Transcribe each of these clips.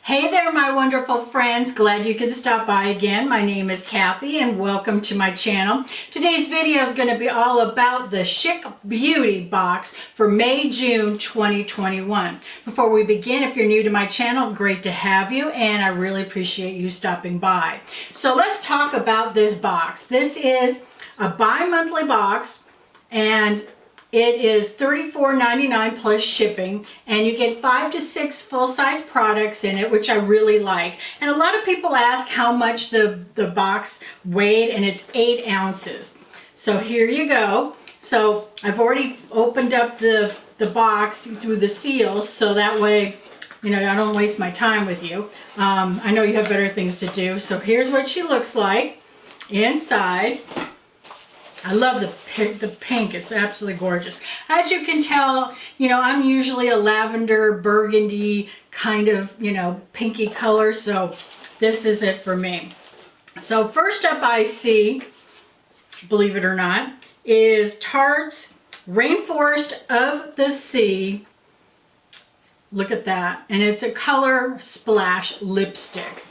Hey there, my wonderful friends. Glad you could stop by again. My name is Kathy and welcome to my channel. Today's video is going to be all about the Chic Beauty box for May-June 2021. Before we begin, if you're new to my channel, great to have you and I really appreciate you stopping by. So let's talk about this box. This is a bi-monthly box and it is $34.99 plus shipping, and you get 5 to 6 full-size products in it, which I really like. And a lot of people ask how much the box weighed, and it's 8 ounces. So here you go. So I've already opened up the box through the seals, so that way, you know, I don't waste my time with you. I know you have better things to do. So here's what she looks like inside. I love the pink. It's absolutely gorgeous. As you can tell, you know, I'm usually a lavender, burgundy kind of, you know, pinky color. So this is it for me. So first up I see, believe it or not, is Tarte's Rainforest of the Sea. Look at that. And it's a color splash lipstick.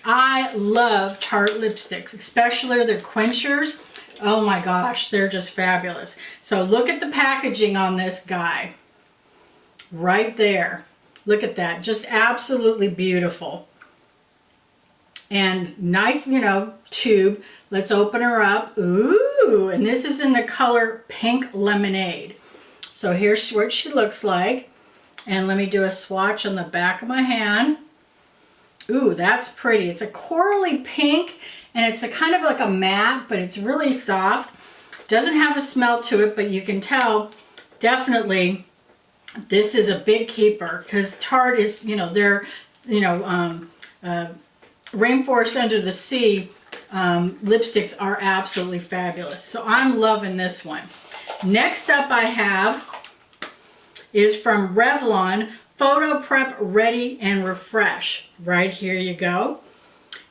I love Tarte lipsticks, especially their quenchers. Oh my gosh, they're just fabulous. So look at the packaging on this guy. Right there. Look at that. Just absolutely beautiful. And nice, you know, tube. Let's open her up. Ooh, and this is in the color Pink Lemonade. So here's what she looks like. And let me do a swatch on the back of my hand. Ooh, that's pretty. It's a corally pink. And it's a kind of like a matte, but it's really soft. Doesn't have a smell to it, but you can tell definitely this is a big keeper because Tarte is, you know, their, you know, Rainforest Under the Sea lipsticks are absolutely fabulous. So I'm loving this one. Next up I have is from Revlon, Photo Prep Ready and Refresh. Right here you go.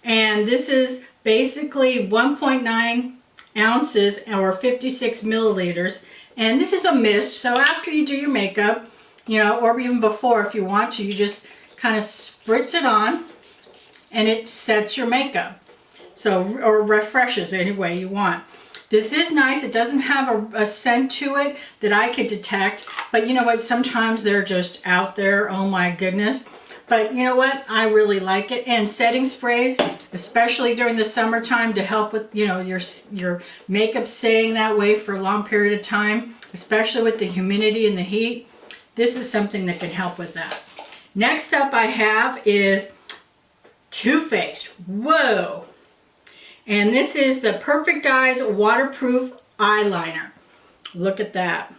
And this is basically 1.9 ounces or 56 milliliters. And this is a mist, so after you do your makeup, you know, or even before if you want to, you just kind of spritz it on and it sets your makeup. So, or refreshes any way you want. This is nice. It doesn't have a scent to it that I could detect, but you know what? Sometimes they're just out there. Oh my goodness. But you know what? I really like it. And setting sprays, especially during the summertime to help with, you know, your makeup staying that way for a long period of time, especially with the humidity and the heat. This is something that can help with that. Next up I have is Too Faced. Whoa. And this is the Perfect Eyes Waterproof Eyeliner. Look at that.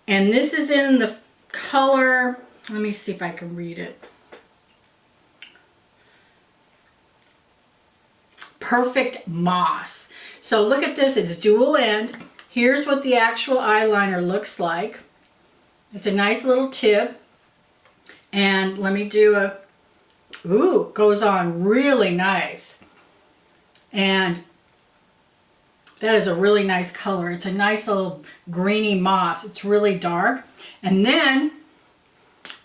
And this is in the color, let me see if I can read it. Perfect Moss. So look at this, it's dual end. Here's what the actual eyeliner looks like. It's a nice little tip. And let me do a, ooh, goes on really nice. And that is a really nice color. It's a nice little greeny moss. It's really dark. And then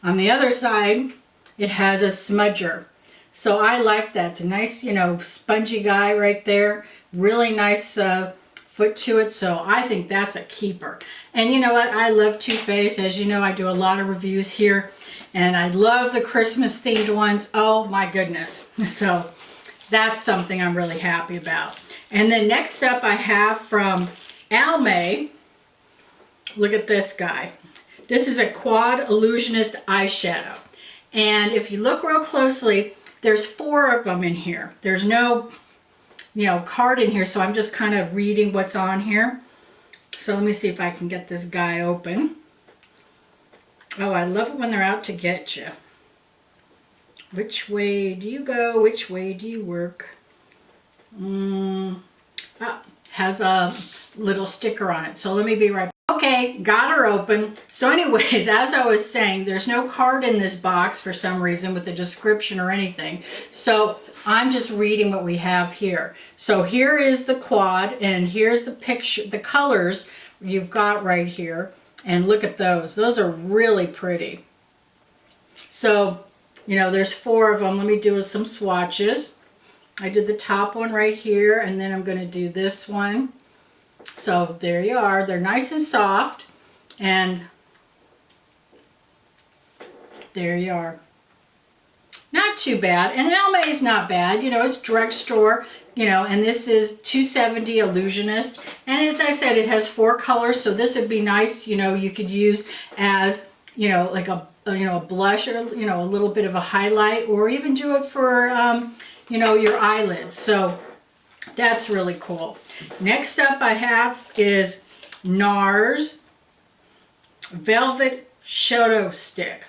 on the other side, it has a smudger. So I like that. It's a nice, you know, spongy guy right there. Really nice foot to it. So I think that's a keeper. And you know what? I love Too Faced. As you know, I do a lot of reviews here. And I love the Christmas themed ones. Oh my goodness. So that's something I'm really happy about. And then next up I have from Almay. Look at this guy. This is a Quad Illusionist eyeshadow. And if you look real closely, there's 4 of them in here. There's no, you know, card in here, so I'm just kind of reading what's on here. So let me see if I can get this guy open. Oh, I love it when they're out to get you. Which way do you go? Which way do you work? Has a little sticker on it. So let me be right back. Okay, got her open. So anyways, as I was saying, there's no card in this box for some reason with a description or anything. So I'm just reading what we have here. So here is the quad and here's the picture, the colors you've got right here. And look at those. Those are really pretty. So you know, there's 4 of them. Let me do some swatches. I did the top one right here, and then I'm going to do this one. So there you are. They're nice and soft, and there you are. Not too bad. And Almay is not bad. You know, it's drugstore, you know, and this is $270 Illusionist. And as I said, it has 4 colors, so this would be nice, you know, you could use as, you know, like a blush, or, you know, a little bit of a highlight, or even do it for, you know, your eyelids. So that's really cool. Next up I have is NARS Velvet Shadow Stick.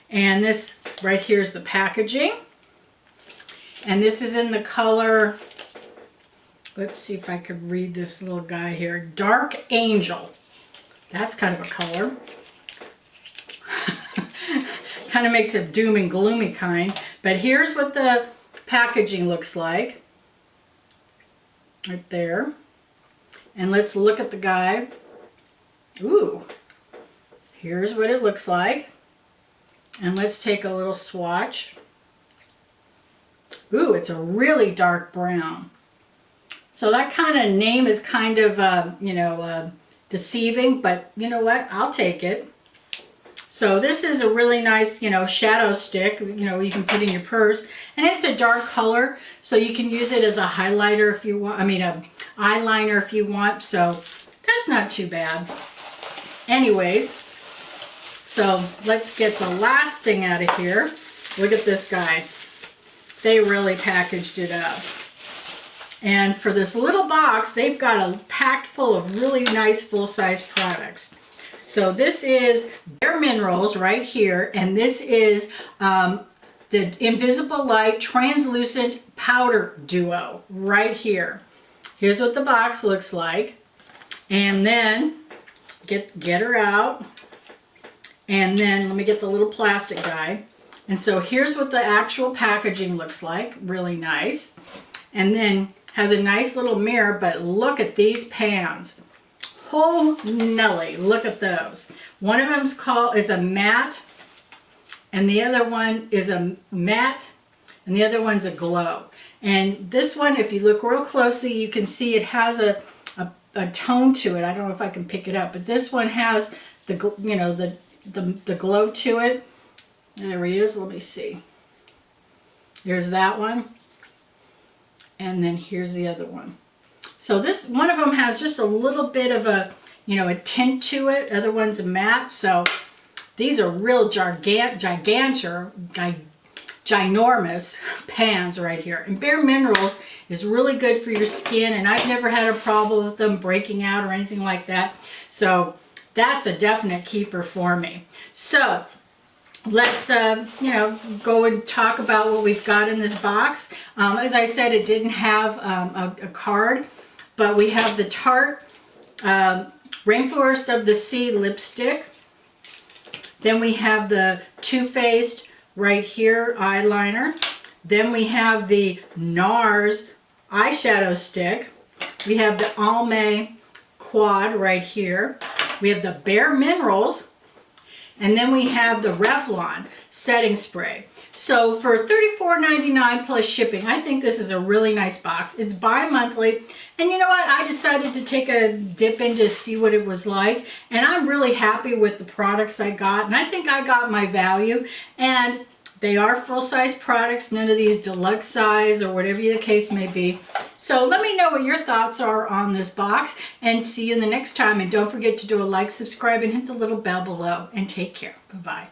And this right here is the packaging. And this is in the color, let's see if I could read this little guy here, Dark Angel. That's kind of a color. Kind of makes it doom and gloomy kind. But here's what the packaging looks like. Right there. And let's look at the guy. Ooh. Here's what it looks like. And let's take a little swatch. Ooh, it's a really dark brown. So that kind of name is kind of, you know, deceiving, but you know what? I'll take it. So this is a really nice, you know, shadow stick, you know, you can put in your purse. And it's a dark color, so you can use it as a highlighter if you want, I mean, a eyeliner if you want. So that's not too bad. Anyways, so let's get the last thing out of here. Look at this guy. They really packaged it up. And for this little box, they've got a packed full of really nice full-size products. So this is Bare Minerals right here, and this is the Invisible Light Translucent Powder Duo right here. Here's what the box looks like. And then, get her out. And then, let me get the little plastic guy. And so here's what the actual packaging looks like, really nice. And then has a nice little mirror, but look at these pans. Oh Nelly, look at those. One of them's is a matte, and the other one is a matte, and the other one's a glow. And this one, if you look real closely, you can see it has a tone to it. I don't know if I can pick it up, but this one has the, you know, the glow to it. There he is. Let me see. There's that one, and then here's the other one. So this one of them has just a little bit of a, you know, a tint to it. Other one's a matte. So these are real ginormous pans right here. And Bare Minerals is really good for your skin, and I've never had a problem with them breaking out or anything like that. So that's a definite keeper for me. So let's, you know, go and talk about what we've got in this box. As I said, it didn't have a card. But we have the Tarte Rainforest of the Sea lipstick. Then we have the Too Faced right here eyeliner. Then we have the NARS eyeshadow stick. We have the Almay quad right here. We have the Bare Minerals. And then we have the Revlon setting spray. So for $34.99 plus shipping, I think this is a really nice box. It's bi-monthly. And you know what? I decided to take a dip in to see what it was like. And I'm really happy with the products I got. And I think I got my value. And they are full-size products, none of these deluxe size or whatever the case may be. So let me know what your thoughts are on this box. And see you in the next time. And don't forget to do a like, subscribe, and hit the little bell below. And take care. Bye-bye.